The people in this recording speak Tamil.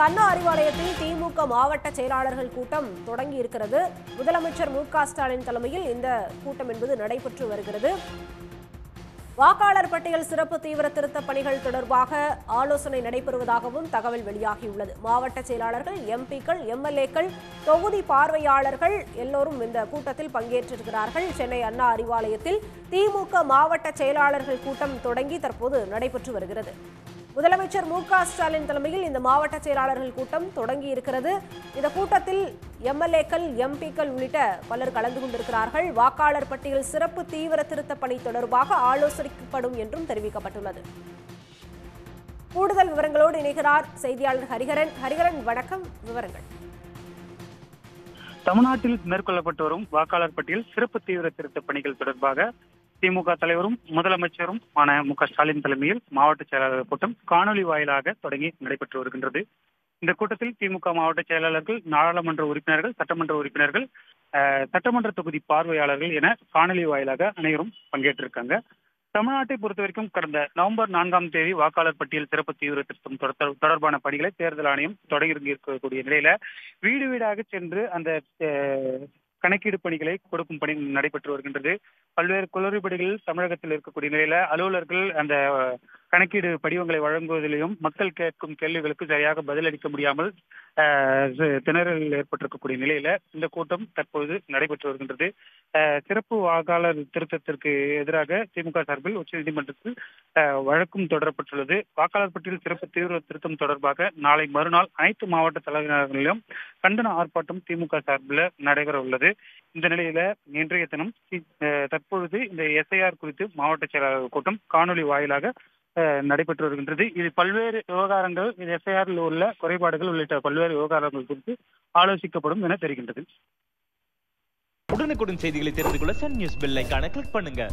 அண்ணா அறிவாலயத்தில் திமுக மாவட்ட செயலாளர்கள் கூட்டம் தொடங்கி இருக்கிறது. முதலமைச்சர் மு.க.ஸ்டாலின் தலைமையில் இந்த கூட்டம் என்பது நடைபெற்று வருகிறது. வாக்காளர் பட்டியல் சிறப்பு தீவிர திருத்த பணிகள் தொடர்பாக ஆலோசனை நடைபெறுவதாகவும் தகவல் வெளியாகியுள்ளது. மாவட்ட செயலாளர்கள், எம்பிக்கள், எம்எல்ஏக்கள், தொகுதி பார்வையாளர்கள் எல்லோரும் இந்த கூட்டத்தில் பங்கேற்றிருக்கிறார்கள். சென்னை அண்ணா அறிவாலயத்தில் திமுக மாவட்ட செயலாளர்கள் கூட்டம் தொடங்கி தற்போது நடைபெற்று வருகிறது. முதலமைச்சர் மு.க.ஸ்டாலின் தலைமையில் இந்த மாவட்ட செயலாளர்கள் கூட்டம் தொடங்கி இருக்கிறது. இந்த கூட்டத்தில் எம்எல்ஏக்கள், எம்பிக்கள் உள்ளிட்ட பலர் கலந்து கொண்டிருக்கிறார்கள். வாக்காளர் பட்டியல் சிறப்பு தீவிர திருத்த பணி தொடர்பாக ஆலோசிக்கப்படும் என்றும் தெரிவிக்கப்பட்டுள்ளது. கூடுதல் விவரங்களோடு இணைகிறார் செய்தியாளர் ஹரிஹரன். ஹரிஹரன், வணக்கம். விவரங்கள். தமிழ்நாட்டில் மேற்கொள்ளப்பட்டு வரும் வாக்காளர் பட்டியல் சிறப்பு தீவிர திருத்த பணிகள் தொடர்பாக திமுக தலைவரும் முதலமைச்சரும் ஆன மு.க.ஸ்டாலின் தலைமையில் மாவட்ட செயலாளர் கூட்டம் காணொலி வாயிலாக தொடங்கி நடைபெற்று வருகின்றது. இந்த கூட்டத்தில் திமுக மாவட்ட செயலாளர்கள், நாடாளுமன்ற உறுப்பினர்கள், சட்டமன்ற உறுப்பினர்கள், சட்டமன்ற தொகுதி பார்வையாளர்கள் என காணொலி வாயிலாக அனைவரும் பங்கேற்றிருக்காங்க. தமிழ்நாட்டை பொறுத்தவரைக்கும் கடந்த நவம்பர் 4ஆம் தேதி வாக்காளர் பட்டியல் சிறப்பு தீவிர திருத்தம் தொடர்பான பணிகளை தேர்தல் ஆணையம் தொடங்கி இருக்கக்கூடிய நிலையில வீடு வீடாக சென்று அந்த கணக்கீடு பணிகளை கொடுக்கும் பணி நடைபெற்று வருகின்றது. பல்வேறு குளறுபடிகளில் தமிழகத்தில் இருக்கக்கூடிய நிலையில அலுவலர்கள் அந்த கணக்கீடு படிவங்களை வழங்குவதிலையும் மக்கள் கேட்கும் கேள்விகளுக்கு சரியாக பதிலளிக்க முடியாமல் திணறல் ஏற்பட்டிருக்கக்கூடிய நிலையில இந்த கூட்டம் தற்போது நடைபெற்று வருகின்றது. சிறப்பு வாக்காளர் திருத்தத்திற்கு எதிராக திமுக சார்பில் உச்சநீதிமன்றத்தில் வழக்கும் தொடரப்பட்டுள்ளது. வாக்காளர் பட்டியல் சிறப்பு தீவிர திருத்தம் தொடர்பாக நாளை மறுநாள் அனைத்து மாவட்ட தலைநகரங்களிலும் கண்டன ஆர்ப்பாட்டம் திமுக சார்பில் நடைபெற உள்ளது. இந்த நிலையில இன்றைய தினம் தற்பொழுது இந்த எஸ்ஐஆர் குறித்து மாவட்ட செயலாளர் கூட்டம் காணொலி வாயிலாக நடைபெற்று வருகின்றது. இது பல்வேறு விவகாரங்கள், எஸ்ஐஆரில் உள்ள குறைபாடுகள் உள்ளிட்ட பல்வேறு விவகாரங்கள் குறித்து ஆலோசிக்கப்படும் என தெரிகின்றது. உடனுக்குடன் செய்திகளை தெரிந்து கொள்ள சன் நியூஸ் பெல் ஐகானை கிளிக் பண்ணுங்க.